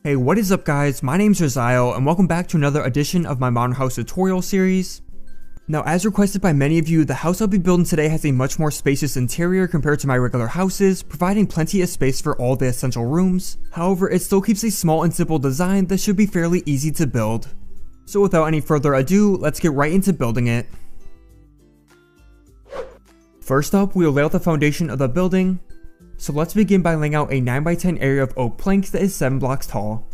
Hey, what is up guys, my name's Josiah and welcome back to another edition of my modern house tutorial series. Now as requested by many of you, the house I'll be building today has a much more spacious interior compared to my regular houses, providing plenty of space for all the essential rooms. However, it still keeps a small and simple design that should be fairly easy to build. So without any further ado, let's get right into building it. First up, we will lay out the foundation of the building. So let's begin by laying out a 9x10 area of oak planks that is 7 blocks tall.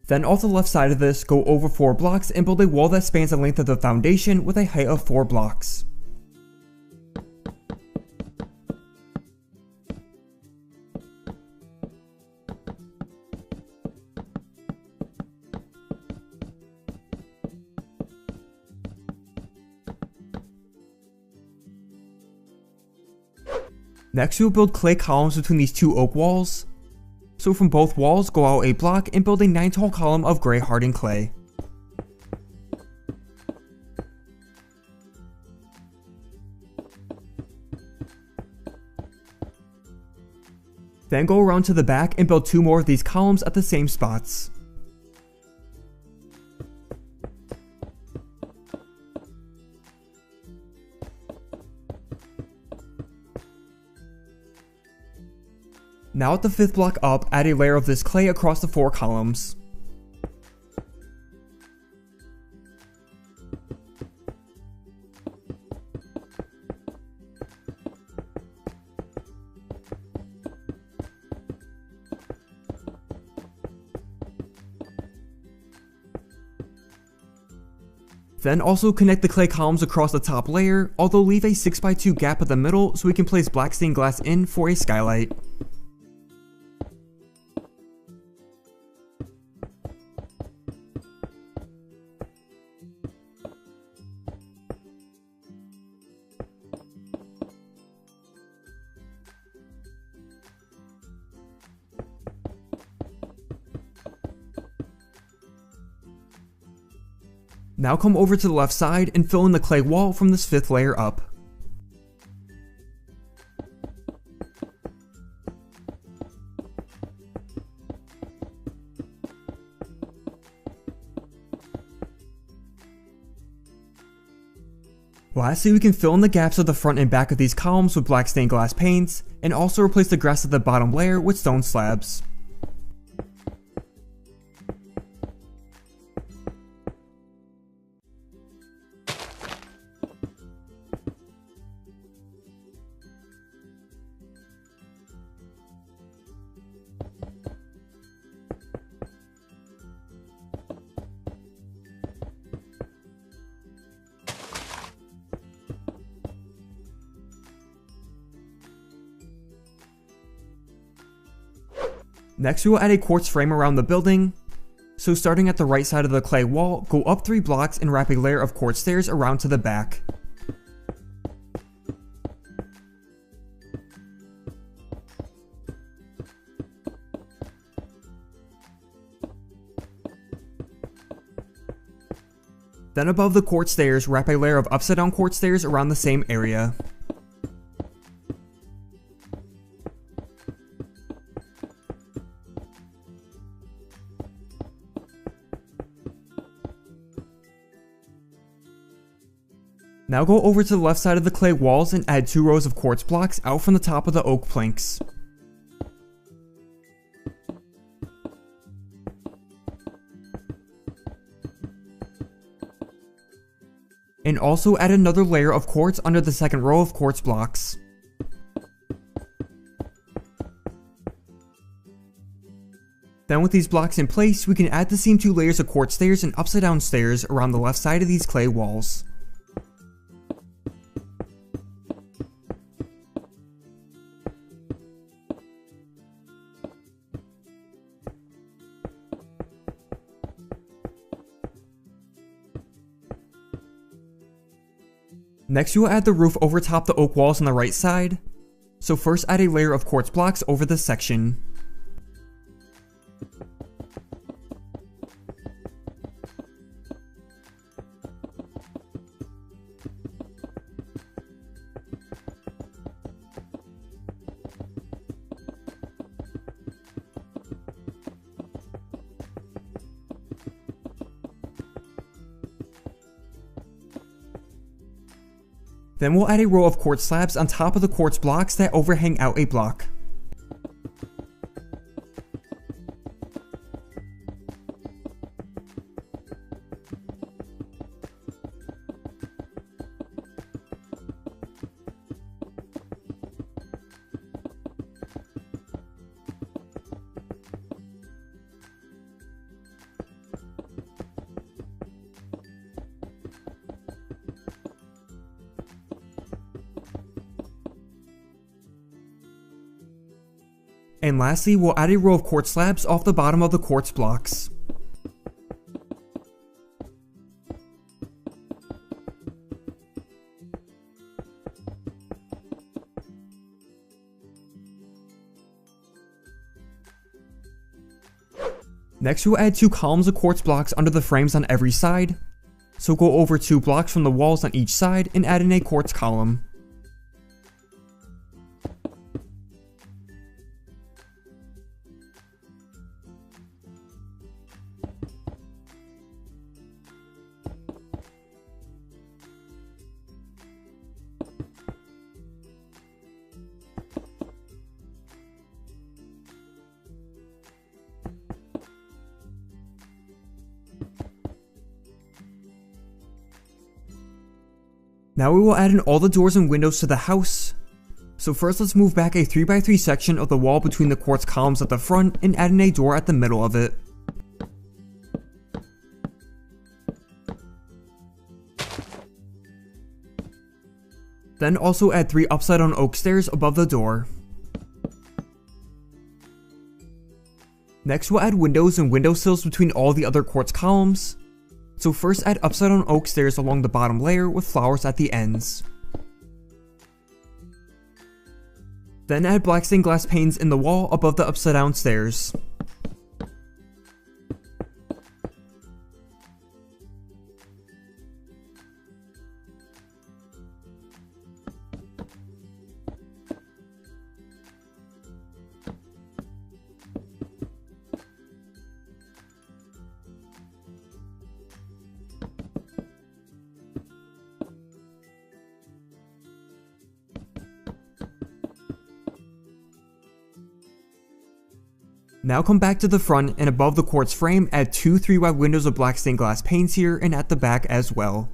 Then off the left side of this, go over 4 blocks and build a wall that spans the length of the foundation with a height of 4 blocks. Next we will build clay columns between these 2 oak walls. So from both walls, go out a block and build a 9 tall column of gray hardened clay. Then go around to the back and build 2 more of these columns at the same spots. Now at the 5th block up, add a layer of this clay across the 4 columns. Then also connect the clay columns across the top layer, although leave a 6x2 gap at the middle so we can place black stained glass in for a skylight. Now come over to the left side and fill in the clay wall from this 5th layer up. Lastly, we can fill in the gaps of the front and back of these columns with black stained glass paints, and also replace the grass at the bottom layer with stone slabs. Next we will add a quartz frame around the building. So starting at the right side of the clay wall, go up 3 blocks and wrap a layer of quartz stairs around to the back. Then above the quartz stairs, wrap a layer of upside down quartz stairs around the same area. Now go over to the left side of the clay walls and add 2 rows of quartz blocks out from the top of the oak planks. And also add another layer of quartz under the second row of quartz blocks. Then with these blocks in place, we can add the same 2 layers of quartz stairs and upside down stairs around the left side of these clay walls. Next we will add the roof over top the oak walls on the right side. So first add a layer of quartz blocks over this section. Then we'll add a row of quartz slabs on top of the quartz blocks that overhang out a block. And lastly, we'll add a row of quartz slabs off the bottom of the quartz blocks. Next we'll add 2 columns of quartz blocks under the frames on every side. So go over 2 blocks from the walls on each side and add in a quartz column. Now we will add in all the doors and windows to the house. So first let's move back a 3x3 section of the wall between the quartz columns at the front and add in a door at the middle of it. Then also add 3 upside down oak stairs above the door. Next we'll add windows and windowsills between all the other quartz columns. So first add upside down oak stairs along the bottom layer with flowers at the ends. Then add black stained glass panes in the wall above the upside down stairs. Now come back to the front and above the quartz frame add 2 3-wide windows of black stained glass panes here and at the back as well.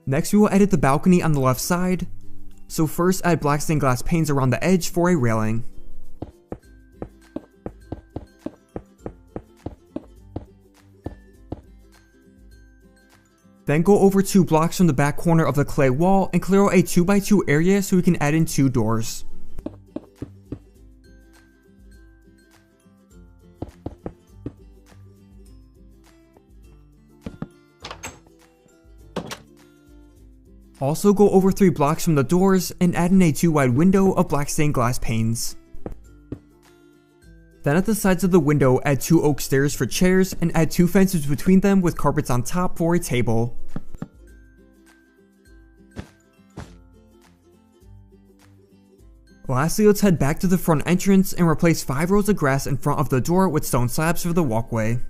Next we will edit the balcony on the left side. So first add black stained glass panes around the edge for a railing. Then go over 2 blocks from the back corner of the clay wall and clear out a 2x2 area so we can add in 2 doors. Also go over 3 blocks from the doors and add in a 2-wide window of black stained glass panes. Then at the sides of the window, add 2 oak stairs for chairs and add 2 fences between them with carpets on top for a table. Lastly, let's head back to the front entrance and replace 5 rows of grass in front of the door with stone slabs for the walkway.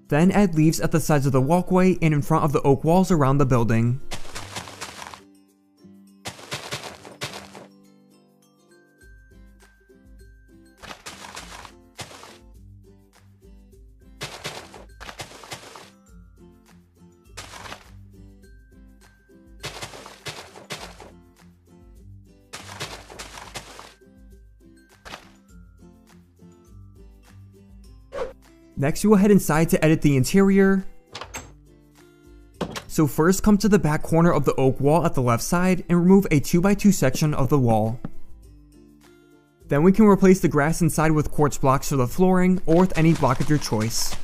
Then add leaves at the sides of the walkway and in front of the oak walls around the building. Next, you will head inside to edit the interior. So first, come to the back corner of the oak wall at the left side and remove a 2x2 section of the wall. Then we can replace the grass inside with quartz blocks for the flooring or with any block of your choice.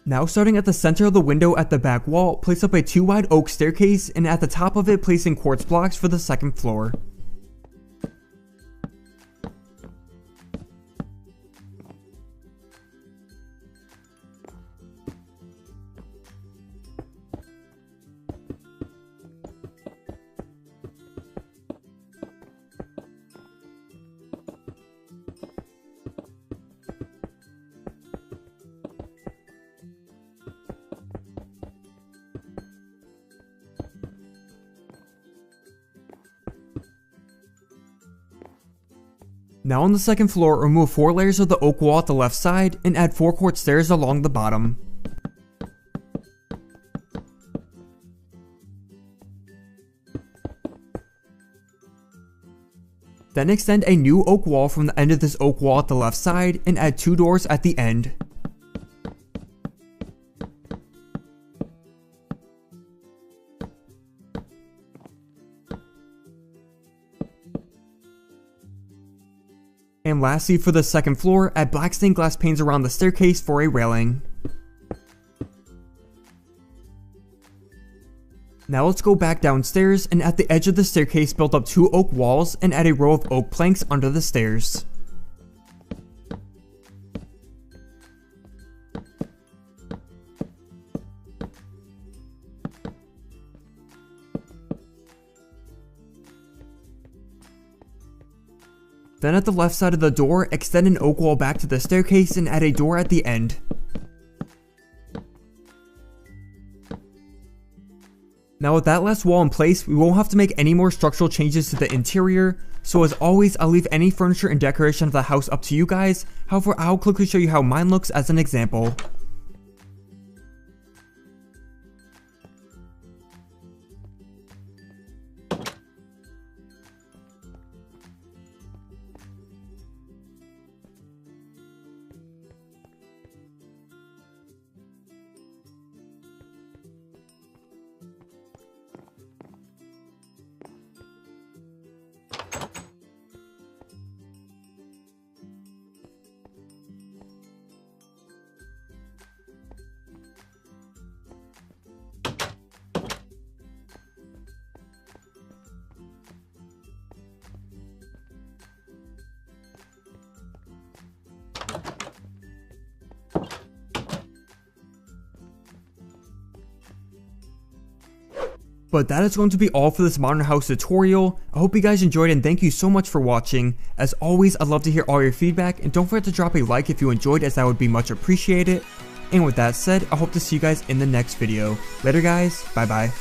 Now starting at the center of the window at the back wall, place up a 2-wide oak staircase and at the top of it placing quartz blocks for the second floor. Now on the second floor, remove 4 layers of the oak wall at the left side and add 4 quartz stairs along the bottom. Then extend a new oak wall from the end of this oak wall at the left side and add 2 doors at the end. And lastly, for the second floor, add black stained glass panes around the staircase for a railing. Now let's go back downstairs and at the edge of the staircase build up 2 oak walls and add a row of oak planks under the stairs. Then at the left side of the door, extend an oak wall back to the staircase and add a door at the end. Now with that last wall in place, we won't have to make any more structural changes to the interior, so as always, I'll leave any furniture and decoration of the house up to you guys. However, I'll quickly show you how mine looks as an example. But that is going to be all for this modern house tutorial. I hope you guys enjoyed and thank you so much for watching. As always, I'd love to hear all your feedback and don't forget to drop a like if you enjoyed, as that would be much appreciated. And with that said, I hope to see you guys in the next video. Later guys, bye bye.